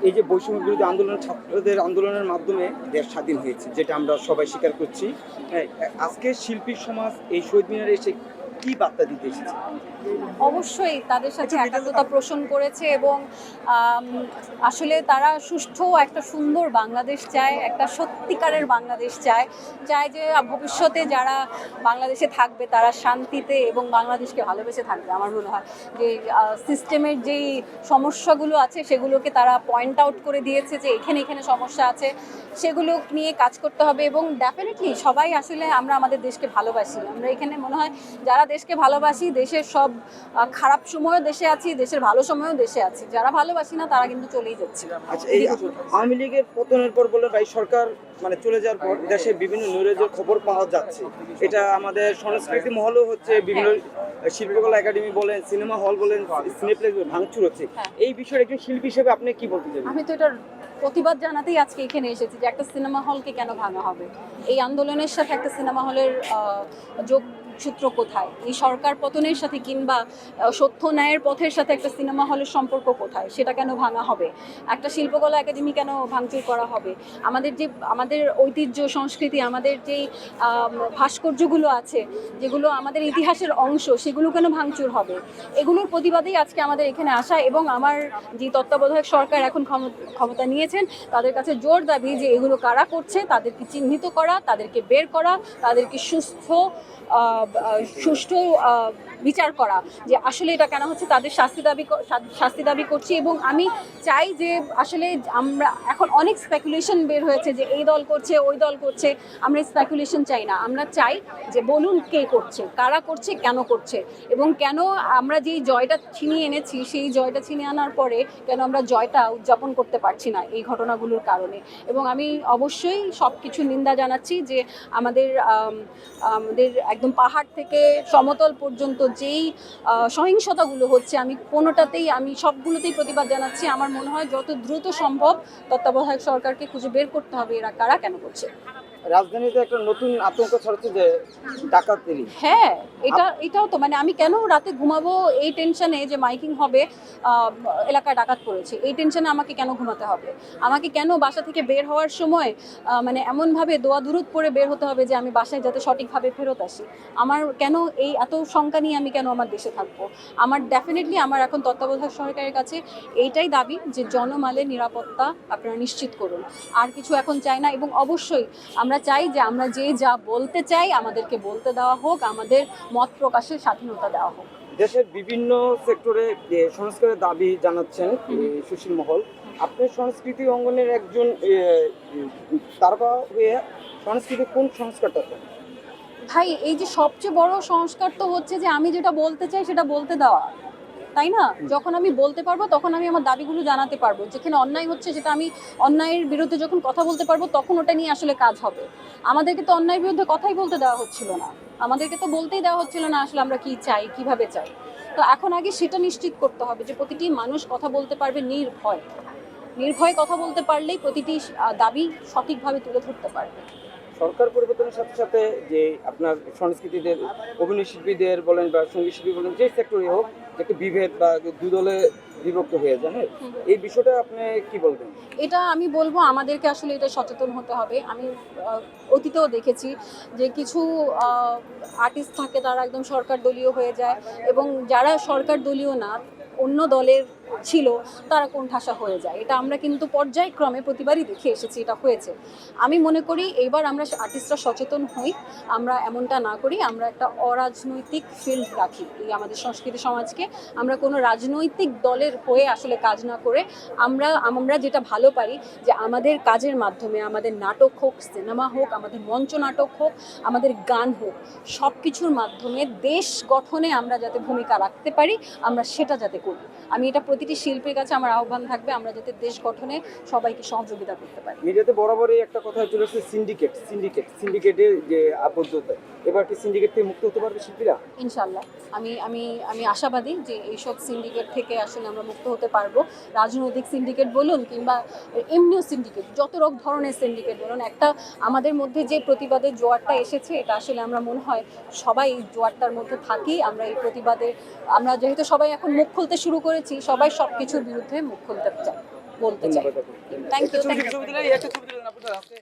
এই যে বৈষম্য বিরোধী আন্দোলন, ছাত্রদের আন্দোলনের মাধ্যমে দেশ স্বাধীন হয়েছে, যেটা আমরা সবাই স্বীকার করছি। আজকে শিল্পী সমাজ এই শহীদ মিনারে এসে কি বার্তা দিতে এসেছে? অবশ্যই তাদের সাথে একাত্মতা পোষণ করেছে এবং আসলে তারা সুষ্ঠু একটা সুন্দর বাংলাদেশ চায়, একটা সত্যিকারের বাংলাদেশ চায়, চায় যে ভবিষ্যতে যারা বাংলাদেশে থাকবে তারা শান্তিতে এবং বাংলাদেশকে ভালোবেসে থাকবে। আমার মনে হয় যে সিস্টেমের যেই সমস্যাগুলো আছে সেগুলোকে তারা পয়েন্ট আউট করে দিয়েছে যে এখানে এখানে সমস্যা আছে, সেগুলো নিয়ে কাজ করতে হবে। এবং ডেফিনেটলি সবাই আসলে আমরা আমাদের দেশকে ভালোবাসি। আমরা এখানে মনে হয় যারা দেশকে ভালোবাসি, দেশের সব খারাপ সময়ও দেশে আছি, দেশের ভালো সময়ও দেশে আছি। যারা ভালোবাসি না তারা কিন্তু চলেই যাচ্ছে। আচ্ছা, এই আওয়ামী লীগের পতনের পর বলে ভাই সরকার মানে চলে যাওয়ার পর দেশে বিভিন্ন নৈরাজ্যের খবর পাওয়া যাচ্ছে। এটা আমাদের সংস্কৃতি মহলেও হচ্ছে, বিভিন্ন শিল্পকলা একাডেমি বলেন, সিনেমা হল বলেন, সিনেপ্লেক্স ভাঙচুর হচ্ছে। এই বিষয়ে একজন শিল্পী হিসেবে আপনি কি বলতে চান? আমি তো এটার প্রতিবাদ জানাতেই আজকে এখানে এসেছি যে একটা সিনেমা হলকে কেন ভাঙা হবে। এই আন্দোলনের সাথে একটা সিনেমা হলের যোগসূত্র কোথায়? এই সরকার পতনের সাথে কিংবা সত্য ন্যায়ের পথের সাথে একটা সিনেমা হলের সম্পর্ক কোথায়? সেটা কেন ভাঙা হবে? একটা শিল্পকলা একাডেমি কেন ভাঙচুর করা হবে? আমাদের ঐতিহ্য, সংস্কৃতি, আমাদের যেই ভাস্কর্যগুলো আছে, যেগুলো আমাদের ইতিহাসের অংশ, সেগুলো কেন ভাঙচুর হবে? এগুলোর প্রতিবাদেই আজকে আমাদের এখানে আসা। এবং আমার যে তত্ত্বাবধায়ক সরকার এখন ক্ষমতা নিয়েছেন, তাদের কাছে জোর দাবি যে এগুলো কারা করছে তাদেরকে চিহ্নিত করা, তাদেরকে বের করা, তাদেরকে সুষ্ঠু বিচার করা যে আসলে এটা কেন হচ্ছে, তাদের শাস্তি দাবি করছি। এবং আমি চাই যে আসলে আমরা এখন অনেক স্পেকুলেশন বের হয়েছে যে এই দল করছে, ওই দল করছে। আমরা স্পেকুলেশন চাই না, আমরা চাই যে বলুন কে করছে, কারা করছে, কেন করছে, এবং কেন আমরা যেই জয়টা ছিনিয়ে এনেছি সেই জয়টা ছিনিয়ে আনার পরে কেন আমরা জয়টা উদযাপন করতে পারছি না এই ঘটনাগুলোর কারণে। এবং আমি অবশ্যই সব কিছু নিন্দা জানাচ্ছি যে আমাদের একদম পাহাড় থেকে সমতল পর্যন্ত যেই সহিংসতাগুলো হচ্ছে, আমি সবগুলোতেই প্রতিবাদ জানাচ্ছি। আমার মনে হয় যত দ্রুত সম্ভব তত্ত্বাবধায়ক সরকারকে খুঁজে বের করতে হবে এরা কারা, কেন করছে। রাজধানীতে একটা নতুন আতঙ্ক ছড়াচ্ছে যে ডাকাতেরই। হ্যাঁ, এটাও তো মানে আমি কেন রাতে ঘুমাবো এই টেনশনে যে মাইকিং হবে, এলাকায় ডাকাত পড়েছে, এই টেনশনে আমাকে কেন ঘুমাতে হবে? আমাকে কেন বাসা থেকে বের হওয়ার সময় মানে এমনভাবে দোয়া দুরুদ পরে বের হতে হবে যে আমি বাসায় যাতে সঠিকভাবে ফেরত আসি? আমার কেন এই এত শঙ্কা নিয়ে আমি কেন আমার দেশে থাকবো? আমার ডেফিনেটলি আমার এখন তত্ত্বাবধায়ক সরকারের কাছে এইটাই দাবি যে জনমালের নিরাপত্তা আপনারা নিশ্চিত করুন। আর কিছু এখন চাই না। এবং অবশ্যই আমরা চাই যে আমরা যা বলতে চাই আমাদেরকে বলতে দেওয়া হোক, আমাদের মত প্রকাশের স্বাধীনতা দেওয়া হোক। দেশের বিভিন্ন সেক্টরে যে সংস্কারের দাবি জানাচ্ছেন সুশীল মহল, আপনি সংস্কৃতি অঙ্গনের একজন তারকা হয়ে সংস্কৃতি কোন সংস্কারটা চান? ভাই, এই যে সবচেয়ে বড় সংস্কার তো হচ্ছে যে আমি যেটা বলতে চাই সেটা বলতে দেওয়া, তাই না? যখন আমি বলতে পারবো তখন আমি আমার দাবিগুলো জানাতে পারবো। যেখানে অন্যায় হচ্ছে সেটা আমি অন্যায়ের বিরুদ্ধে যখন কথা বলতে পারবো তখন ওটা নিয়ে আসলে কাজ হবে। আমাদেরকে তো অন্যায়ের বিরুদ্ধে কথাই বলতে দেওয়া হচ্ছিল না, আমাদেরকে তো বলতেই দেওয়া হচ্ছিল না আসলে আমরা কি চাই, কিভাবে চাই। তো এখন আগে সেটা নিশ্চিত করতে হবে যে প্রতিটি মানুষ কথা বলতে পারবে নির্ভয়ে কথা বলতে পারলেই প্রতিটি দাবি সঠিকভাবে তুলে ধরতে পারবে। সরকার পরিবর্তনের সাথে সাথে যে আপনার সংস্কৃতিদের, অভিনয় শিল্পীদের বলেন বা সঙ্গীত শিল্পী বলেন, যে সেক্টরে হোক, একটা বিভেদ বা দু দলে বিভক্ত হয়ে যায়, এই বিষয়টা আপনি কি বলবেন? এটা আমি বলবো আমাদেরকে আসলে এটা সচেতন হতে হবে। আমি অতীতেও দেখেছি যে কিছু আর্টিস্ট থাকে তারা একদম সরকার দলীয় হয়ে যায়, এবং যারা সরকার দলীয় না, অন্য দলের ছিল, তারা কোণঠাসা হয়ে যায়। এটা আমরা কিন্তু পর্যায়ক্রমে প্রতিবারই দেখে এসেছি, এটা হয়েছে। আমি মনে করি এইবার আমরা আর্টিস্টরা সচেতন হই, আমরা এমনটা না করি, আমরা একটা অরাজনৈতিক ফিল্ড রাখি এই আমাদের সংস্কৃতি সমাজকে। আমরা কোনো রাজনৈতিক দলের হয়ে আসলে কাজ না করে আমরা যেটা ভালো পারি যে আমাদের কাজের মাধ্যমে, আমাদের নাটক হোক, সিনেমা হোক, আমাদের মঞ্চ নাটক হোক, আমাদের গান হোক, সব কিছুর মাধ্যমে দেশ গঠনে আমরা যাতে ভূমিকা রাখতে পারি, আমরা সেটা যাতে করি। আমি এটা প্রতিটি শিল্পীর কাছে আমার আহ্বান থাকবে, আমরা যাতে দেশ গঠনে সবাইকে সহযোগিতা করতে পারি। মিডিয়াতে বরাবরই একটা কথা চলে আসছে, সিন্ডিকেটের যে আবদ্ধতা, এবার কি সিন্ডিকেট থেকে মুক্ত হতে পারবে শিল্পীরা? ইনশাল্লাহ আমি আমি আমি আশাবাদী যে এইসব সিন্ডিকেট থেকে আসলে আমরা মুক্ত হতে পারবো। রাজনৈতিক সিন্ডিকেট বলুন কিংবা এমনিও সিন্ডিকেট, যত ধরনের সিন্ডিকেট বলুন, একটা আমাদের মধ্যে যে প্রতিবাদের জোয়ারটা এসেছে, এটা আসলে আমরা মনে হয় সবাই এই জোয়ারটার মধ্যে থাকি। আমরা এই প্রতিবাদে, আমরা যেহেতু সবাই এখন মুখ খুলতে শুরু করেছি, সবাই সব কিছুর বিরুদ্ধে মুখ খুলতে চাই। বলতে চাই। ধন্যবাদ আপু। থ্যাংক একটা ইউ, ছবি থ্যাংক ইউ। ছবি দিলেন, একটা ছবি দিলেন আপু, আজকে